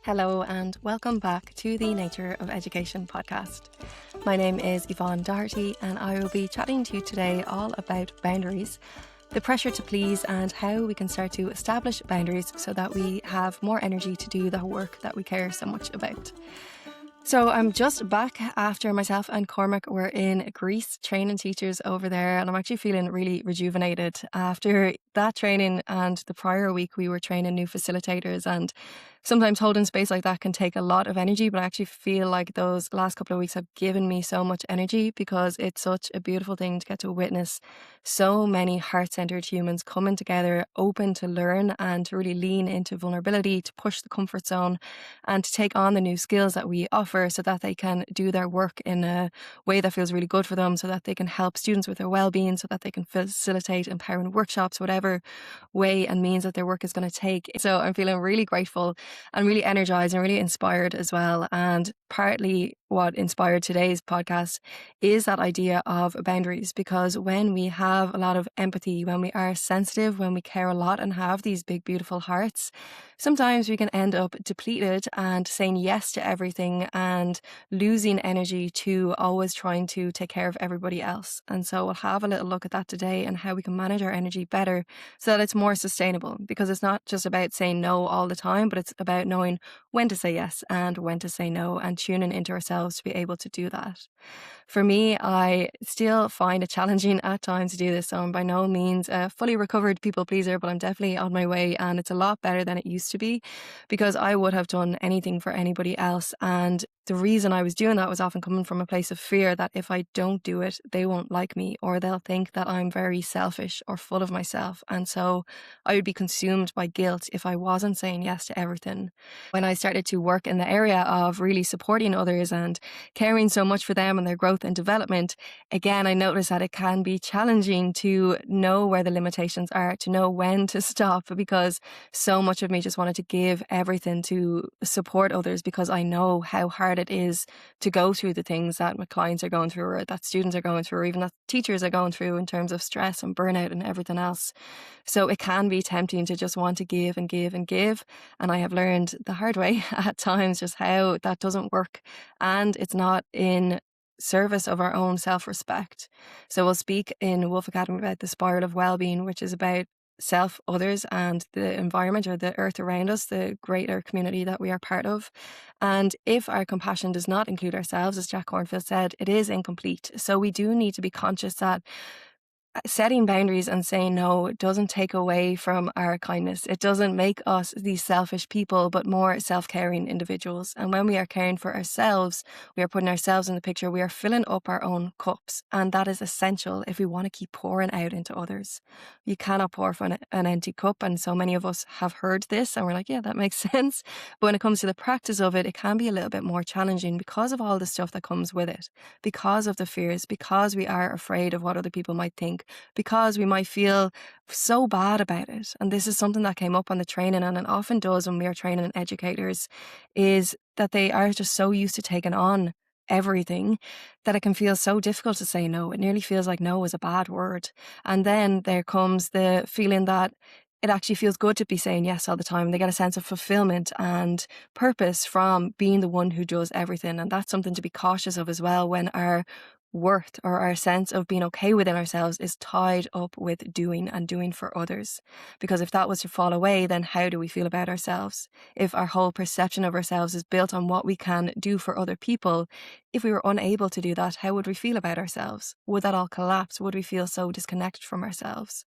Hello and welcome back to the Nature of Education podcast. My name is Yvonne Doherty and I will be chatting to you today all about boundaries, the pressure to please, and how we can start to establish boundaries so that we have more energy to do the work that we care so much about. So I'm just back after myself and Cormac were in Greece training teachers over there, and I'm actually feeling really rejuvenated after that training. And the prior week we were training new facilitators, and sometimes holding space like that can take a lot of energy, but I actually feel like those last couple of weeks have given me so much energy because it's such a beautiful thing to get to witness so many heart-centered humans coming together, open to learn and to really lean into vulnerability, to push the comfort zone and to take on the new skills that we offer so that they can do their work in a way that feels really good for them, so that they can help students with their well-being, so that they can facilitate empowering workshops, whatever way and means that their work is going to take. So I'm feeling really grateful and really energized and really inspired as well. And partly what inspired today's podcast is that idea of boundaries, because when we have a lot of empathy, when we are sensitive, when we care a lot and have these big, beautiful hearts, sometimes we can end up depleted and saying yes to everything and losing energy to always trying to take care of everybody else. And so we'll have a little look at that today and how we can manage our energy better so that it's more sustainable, because it's not just about saying no all the time, but it's about knowing when to say yes and when to say no and tuning into ourselves to be able to do that. For me, I still find it challenging at times to do this. So I'm by no means a fully recovered people pleaser, but I'm definitely on my way, and it's a lot better than it used to be, because I would have done anything for anybody else. And the reason I was doing that was often coming from a place of fear that if I don't do it, they won't like me, or they'll think that I'm very selfish or full of myself. And so I would be consumed by guilt if I wasn't saying yes to everything. When I started to work in the area of really supporting others and caring so much for them and their growth and development, again, I noticed that it can be challenging to know where the limitations are, to know when to stop, because so much of me just wanted to give everything to support others, because I know how hard it is to go through the things that my clients are going through, or that students are going through, or even that teachers are going through in terms of stress and burnout and everything else. So it can be tempting to just want to give and give and give. And I have learned the hard way at times just how that doesn't work. And it's not in service of our own self-respect. So we'll speak in Wolf Academy about the spiral of wellbeing, which is about self, others, and the environment or the earth around us, the greater community that we are part of. And if our compassion does not include ourselves, as Jack Kornfield said, it is incomplete. So we do need to be conscious that setting boundaries and saying no doesn't take away from our kindness. It doesn't make us these selfish people, but more self-caring individuals. And when we are caring for ourselves, we are putting ourselves in the picture. We are filling up our own cups. And that is essential if we want to keep pouring out into others. You cannot pour from an empty cup. And so many of us have heard this and we're like, yeah, that makes sense. But when it comes to the practice of it, it can be a little bit more challenging because of all the stuff that comes with it, because of the fears, because we are afraid of what other people might think, because we might feel so bad about it. And this is something that came up on the training, and it often does when we are training educators, is that they are just so used to taking on everything that it can feel so difficult to say no. It nearly feels like no is a bad word. And then there comes the feeling that it actually feels good to be saying yes all the time. They get a sense of fulfillment and purpose from being the one who does everything. And that's something to be cautious of as well, when our worth or our sense of being okay within ourselves is tied up with doing and doing for others. Because if that was to fall away, then how do we feel about ourselves? If our whole perception of ourselves is built on what we can do for other people, if we were unable to do that, how would we feel about ourselves? Would that all collapse? Would we feel so disconnected from ourselves?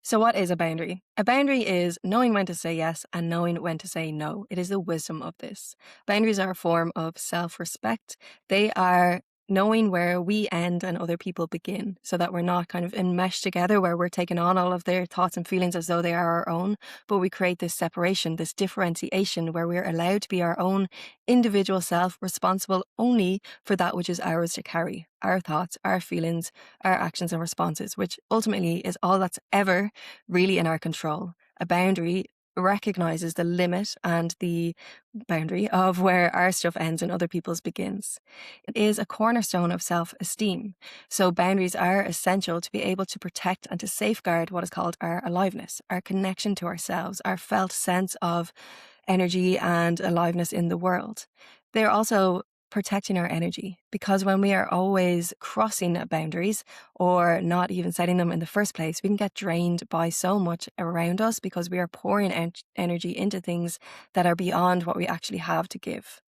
So what is a boundary? A boundary is knowing when to say yes and knowing when to say no. It is the wisdom of this. Boundaries are a form of self-respect. They are knowing where we end and other people begin, so that we're not kind of enmeshed together where we're taking on all of their thoughts and feelings as though they are our own, but we create this separation, this differentiation where we're allowed to be our own individual self, responsible only for that which is ours to carry, our thoughts, our feelings, our actions and responses, which ultimately is all that's ever really in our control. A boundary recognizes the limit and the boundary of where our stuff ends and other people's begins. It is a cornerstone of self-esteem. So boundaries are essential to be able to protect and to safeguard what is called our aliveness, our connection to ourselves, our felt sense of energy and aliveness in the world. They're also protecting our energy, because when we are always crossing boundaries or not even setting them in the first place, we can get drained by so much around us because we are pouring energy into things that are beyond what we actually have to give.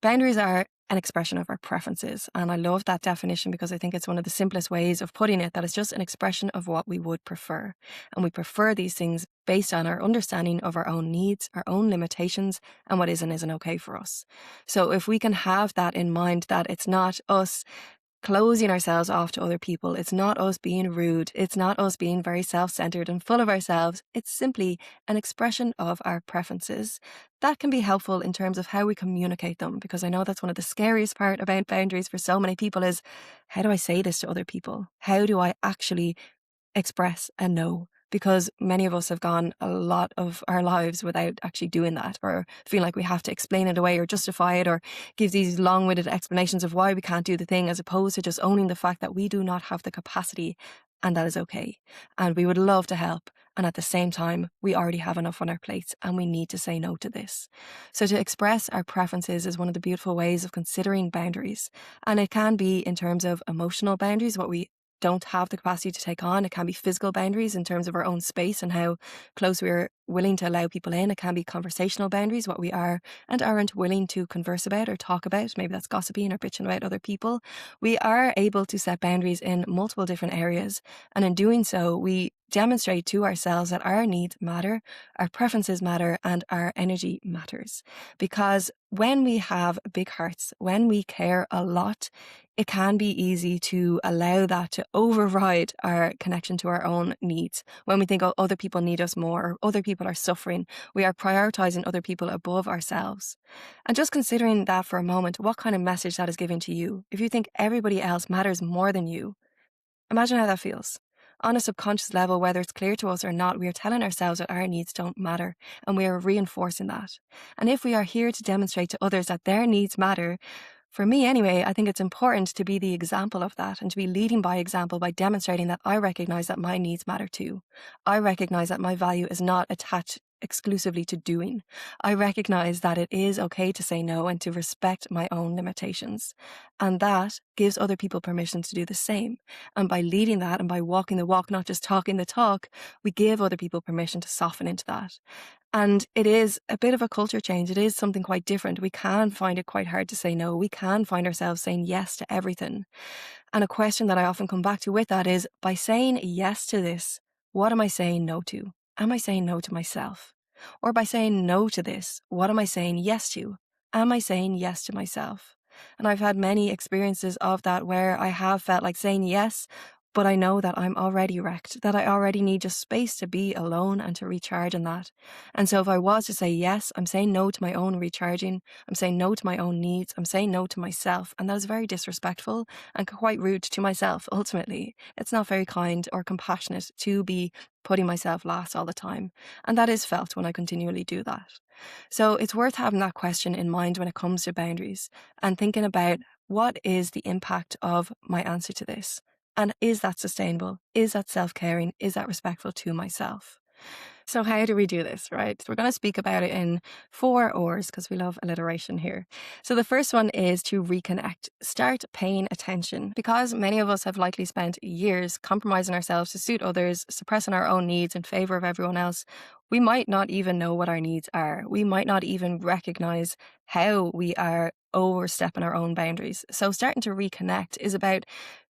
Boundaries are an expression of our preferences. And I love that definition because I think it's one of the simplest ways of putting it, that it's just an expression of what we would prefer. And we prefer these things based on our understanding of our own needs, our own limitations, and what is and isn't okay for us. So if we can have that in mind, that it's not us closing ourselves off to other people. It's not us being rude. It's not us being very self-centered and full of ourselves. It's simply an expression of our preferences. That can be helpful in terms of how we communicate them, because I know that's one of the scariest part about boundaries for so many people is, how do I say this to other people? How do I actually express a no? Because many of us have gone a lot of our lives without actually doing that, or feel like we have to explain it away or justify it or give these long-winded explanations of why we can't do the thing, as opposed to just owning the fact that we do not have the capacity, and that is okay. And we would love to help. And at the same time, we already have enough on our plates and we need to say no to this. So to express our preferences is one of the beautiful ways of considering boundaries. And it can be in terms of emotional boundaries, what we don't have the capacity to take on. It can be physical boundaries in terms of our own space and how close we're willing to allow people in. It can be conversational boundaries, what we are and aren't willing to converse about or talk about. Maybe that's gossiping or bitching about other people. We are able to set boundaries in multiple different areas. And in doing so, we demonstrate to ourselves that our needs matter, our preferences matter, and our energy matters. Because when we have big hearts, when we care a lot, it can be easy to allow that to override our connection to our own needs. When we think, oh, other people need us more, or other people are suffering, we are prioritizing other people above ourselves. And just considering that for a moment, what kind of message that is giving to you. If you think everybody else matters more than you, imagine how that feels. On a subconscious level, whether it's clear to us or not, we are telling ourselves that our needs don't matter, and we are reinforcing that. And if we are here to demonstrate to others that their needs matter, for me anyway, I think it's important to be the example of that and to be leading by example by demonstrating that I recognize that my needs matter too. I recognize that my value is not attached exclusively to doing. I recognize that it is okay to say no and to respect my own limitations. And that gives other people permission to do the same. And by leading that and by walking the walk, not just talking the talk, we give other people permission to soften into that. And it is a bit of a culture change. It is something quite different. We can find it quite hard to say no. We can find ourselves saying yes to everything. And a question that I often come back to with that is, by saying yes to this, what am I saying no to? Am I saying no to myself? Or by saying no to this, what am I saying yes to? Am I saying yes to myself? And I've had many experiences of that where I have felt like saying yes, but I know that I'm already wrecked, that I already need just space to be alone and to recharge in that. And so if I was to say yes, I'm saying no to my own recharging, I'm saying no to my own needs, I'm saying no to myself. And that is very disrespectful and quite rude to myself, ultimately. It's not very kind or compassionate to be putting myself last all the time. And that is felt when I continually do that. So it's worth having that question in mind when it comes to boundaries and thinking about, what is the impact of my answer to this? And is that sustainable? Is that self-caring? Is that respectful to myself? So how do we do this, right? So we're going to speak about it in 4 R's because we love alliteration here. So the first one is to reconnect. Start paying attention, because many of us have likely spent years compromising ourselves to suit others, suppressing our own needs in favor of everyone else. We might not even know what our needs are. We might not even recognize how we are overstepping our own boundaries. So starting to reconnect is about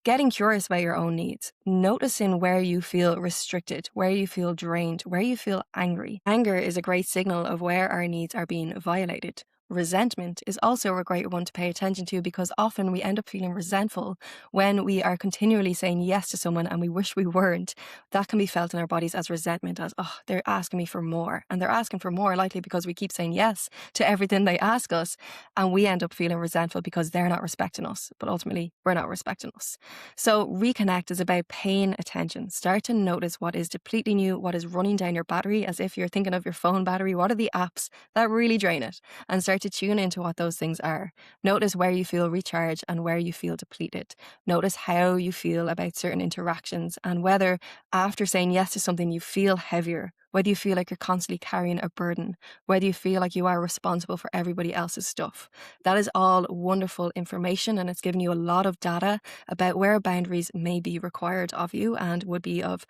getting curious about your own needs, noticing where you feel restricted, where you feel drained, where you feel angry. Anger is a great signal of where our needs are being violated. Resentment is also a great one to pay attention to, because often we end up feeling resentful when we are continually saying yes to someone and we wish we weren't. That can be felt in our bodies as resentment, as, oh, they're asking me for more. And they're asking for more likely because we keep saying yes to everything they ask us. And we end up feeling resentful because they're not respecting us. But ultimately, we're not respecting us. So reconnect is about paying attention. Start to notice what is depleting you, what is running down your battery, as if you're thinking of your phone battery. What are the apps that really drain it? And start to tune into what those things are. Notice where you feel recharged and where you feel depleted. Notice how you feel about certain interactions and whether after saying yes to something you feel heavier whether you feel like you're constantly carrying a burden, whether you feel like you are responsible for everybody else's stuff. That is all wonderful information, and it's giving you a lot of data about where boundaries may be required of you and would be of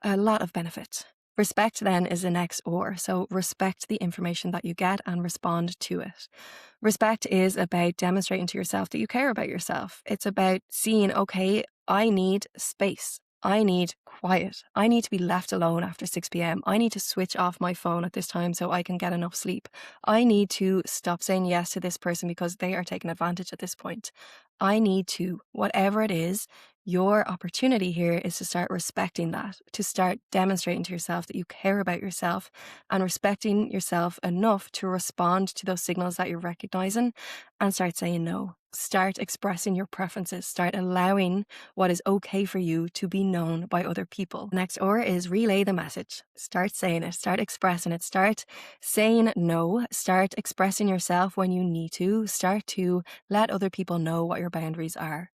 a lot of benefit. Respect then is the next or. So respect the information that you get and respond to it. Respect is about demonstrating to yourself that you care about yourself. It's about seeing, okay, I need space. I need quiet. I need to be left alone after 6 p.m. I need to switch off my phone at this time so I can get enough sleep. I need to stop saying yes to this person because they are taking advantage at this point. I need to, whatever it is, your opportunity here is to start respecting that, to start demonstrating to yourself that you care about yourself and respecting yourself enough to respond to those signals that you're recognizing and start saying no. Start expressing your preferences. Start allowing what is okay for you to be known by other people. Next or is relay the message. Start saying it. Start expressing it. Start saying no. Start expressing yourself when you need to. Start to let other people know what your boundaries are.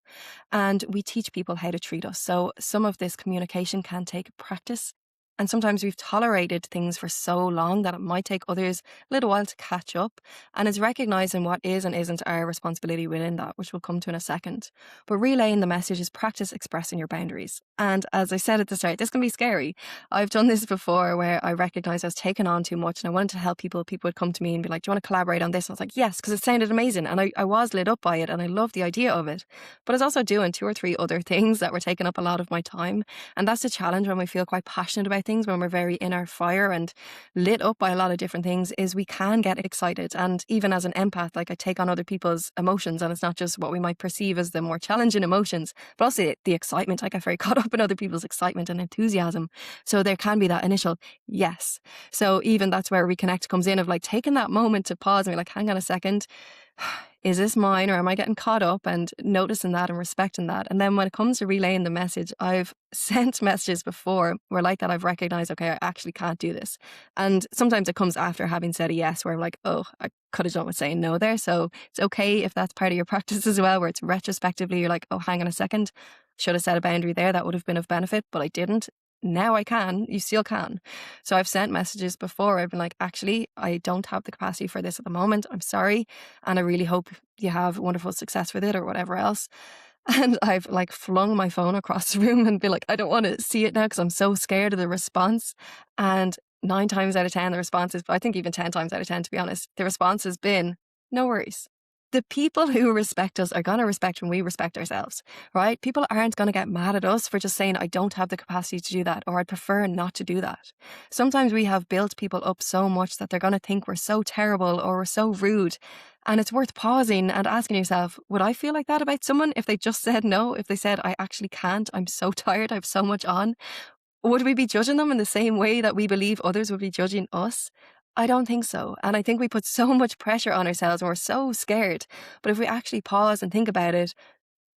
And we teach people how to treat us. So some of this communication can take practice. And sometimes we've tolerated things for so long that it might take others a little while to catch up. And it's recognizing what is and isn't our responsibility within that, which we'll come to in a second. But relaying the message is practice expressing your boundaries. And as I said at the start, this can be scary. I've done this before where I recognized I was taking on too much and I wanted to help people. People would come to me and be like, do you want to collaborate on this? And I was like, yes, because it sounded amazing. And I was lit up by it and I loved the idea of it. But I was also doing 2 or 3 other things that were taking up a lot of my time. And that's the challenge when we feel quite passionate about things, when we're very in our fire and lit up by a lot of different things, is we can get excited. And even as an empath, like I take on other people's emotions, and it's not just what we might perceive as the more challenging emotions, but also the excitement. I get very caught up in other people's excitement and enthusiasm. So there can be that initial yes. So even that's where reconnect comes in, of like taking that moment to pause and be like, hang on a second. Is this mine or am I getting caught up, and noticing that and respecting that? And then when it comes to relaying the message, I've sent messages before where like that I've recognized, okay, I actually can't do this. And sometimes it comes after having said a yes, where I'm like, oh, I could have done with saying no there. So it's okay if that's part of your practice as well, where it's retrospectively, you're like, oh, hang on a second, should have set a boundary there. That would have been of benefit, but I didn't. Now I can, you still can. So I've sent messages before. I've been like, actually, I don't have the capacity for this at the moment. I'm sorry. And I really hope you have wonderful success with it or whatever else. And I've like flung my phone across the room and be like, I don't want to see it now because I'm so scared of the response. And 9 times out of 10, the response is, I think even 10 times out of 10, to be honest, the response has been, no worries. The people who respect us are going to respect when we respect ourselves, right? People aren't going to get mad at us for just saying, I don't have the capacity to do that, or I'd prefer not to do that. Sometimes we have built people up so much that they're going to think we're so terrible or we're so rude. And it's worth pausing and asking yourself, would I feel like that about someone if they just said no? If they said, I actually can't, I'm so tired, I have so much on. Would we be judging them in the same way that we believe others would be judging us? I don't think so. And I think we put so much pressure on ourselves and we're so scared. But if we actually pause and think about it,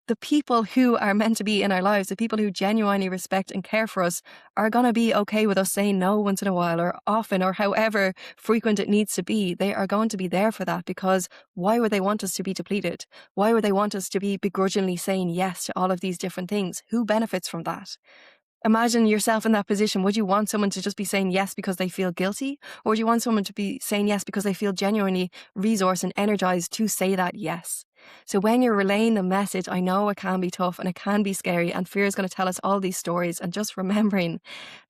the people who are meant to be in our lives, the people who genuinely respect and care for us, are going to be okay with us saying no once in a while or often or however frequent it needs to be. They are going to be there for that, because why would they want us to be depleted? Why would they want us to be begrudgingly saying yes to all of these different things? Who benefits from that? Imagine yourself in that position. Would you want someone to just be saying yes because they feel guilty? Or would you want someone to be saying yes because they feel genuinely resourced and energized to say that yes? So when you're relaying the message, I know it can be tough and it can be scary, and fear is going to tell us all these stories, and just remembering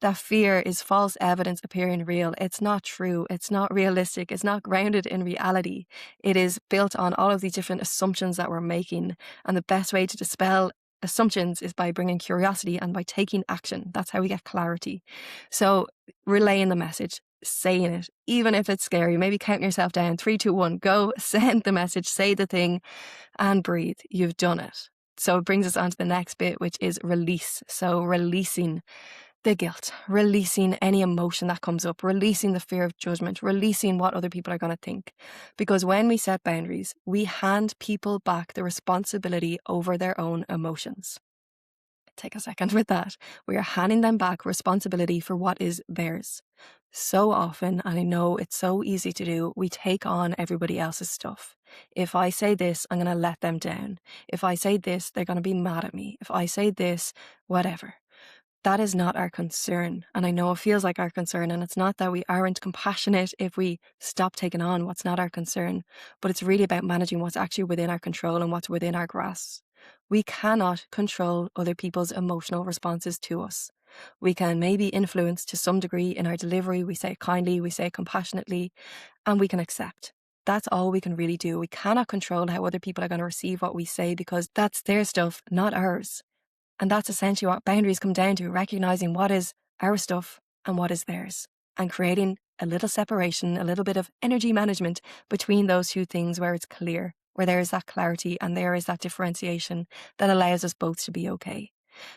that fear is false evidence appearing real. It's not true. It's not realistic. It's not grounded in reality. It is built on all of these different assumptions that we're making. And the best way to dispel assumptions is by bringing curiosity and by taking action. That's how we get clarity. So relaying the message, saying it, even if it's scary, maybe counting yourself down, 3, 2, 1, go, send the message, say the thing, and breathe. You've done it. So it brings us on to the next bit, which is release. So releasing the guilt, releasing any emotion that comes up, releasing the fear of judgment, releasing what other people are going to think. Because when we set boundaries, we hand people back the responsibility over their own emotions. Take a second with that. We are handing them back responsibility for what is theirs. So often, and I know it's so easy to do, we take on everybody else's stuff. If I say this, I'm going to let them down. If I say this, they're going to be mad at me. If I say this, whatever. that is not our concern. And I know it feels like our concern, and it's not that we aren't compassionate if we stop taking on what's not our concern, but it's really about managing what's actually within our control and what's within our grasp. We cannot control other people's emotional responses to us. We can maybe influence to some degree in our delivery. We say it kindly, we say it compassionately, and we can accept. That's all we can really do. We cannot control how other people are going to receive what we say because that's their stuff, not ours. And that's essentially what boundaries come down to, recognizing what is our stuff and what is theirs, and creating a little separation, a little bit of energy management between those two things where it's clear, where there is that clarity and there is that differentiation that allows us both to be okay.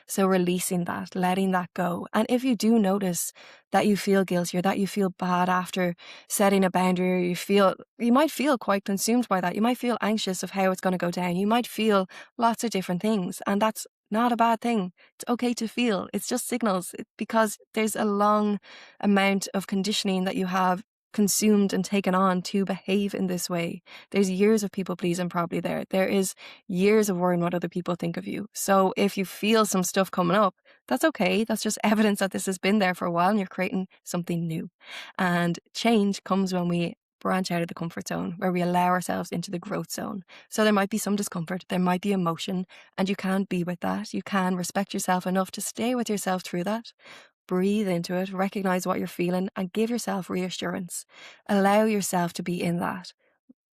So releasing that, letting that go. And if you do notice that you feel guilty or that you feel bad after setting a boundary, or you might feel quite consumed by that. You might feel anxious of how it's going to go down. You might feel lots of different things, and that's not a bad thing. It's okay to feel. It's just signals, because there's a long amount of conditioning that you have consumed and taken on to behave in this way. There's years of people pleasing probably there. There is years of worrying what other people think of you. So if you feel some stuff coming up, that's okay. That's just evidence that this has been there for a while and you're creating something new. And change comes when we branch out of the comfort zone, where we allow ourselves into the growth zone. So there might be some discomfort, there might be emotion, and you can be with that. You can respect yourself enough to stay with yourself through that. Breathe into it, recognize what you're feeling, and give yourself reassurance. Allow yourself to be in that.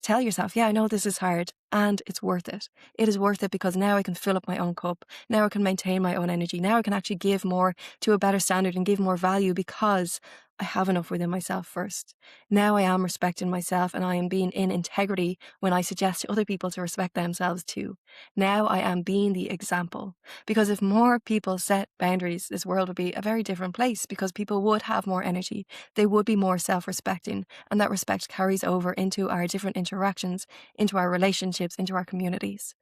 Tell yourself, yeah, I know this is hard and it's worth it. It is worth it because now I can fill up my own cup. Now I can maintain my own energy. Now I can actually give more to a better standard and give more value because I have enough within myself first. Now I am respecting myself and I am being in integrity when I suggest to other people to respect themselves too. Now I am being the example, because if more people set boundaries, this world would be a very different place, because people would have more energy. They would be more self-respecting, and that respect carries over into our different interactions, into our relationships, into our communities.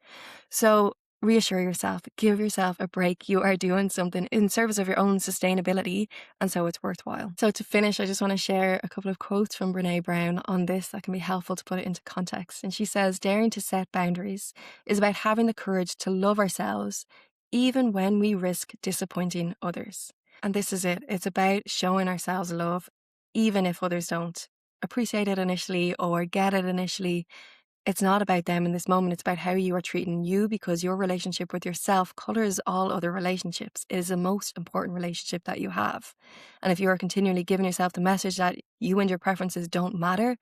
So reassure yourself, give yourself a break. You are doing something in service of your own sustainability, and so it's worthwhile. So to finish, I just want to share a couple of quotes from Brene Brown on this that can be helpful to put it into context. And she says, daring to set boundaries is about having the courage to love ourselves, even when we risk disappointing others. And this is it. It's about showing ourselves love, even if others don't appreciate it initially or get it initially. It's not about them in this moment. It's about how you are treating you, because your relationship with yourself colors all other relationships. It is the most important relationship that you have. And if you are continually giving yourself the message that you and your preferences don't matter,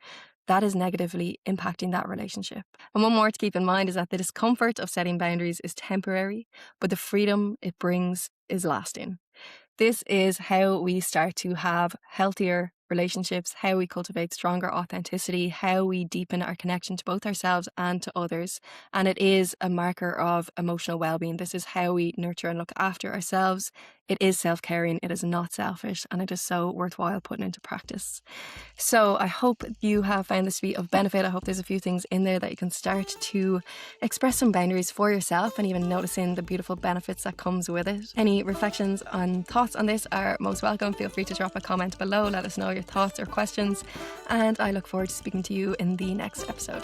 that is negatively impacting that relationship. And one more to keep in mind is that the discomfort of setting boundaries is temporary, but the freedom it brings is lasting. This is how we start to have healthier relationships, how we cultivate stronger authenticity, how we deepen our connection to both ourselves and to others. And it is a marker of emotional well-being. This is how we nurture and look after ourselves. It is self-caring, it is not selfish, and it is so worthwhile putting into practice. So I hope you have found this to be of benefit. I hope there's a few things in there that you can start to express some boundaries for yourself, and even noticing the beautiful benefits that comes with it. Any reflections and thoughts on this are most welcome. Feel free to drop a comment below. Let us know your thoughts or questions, and I look forward to speaking to you in the next episode.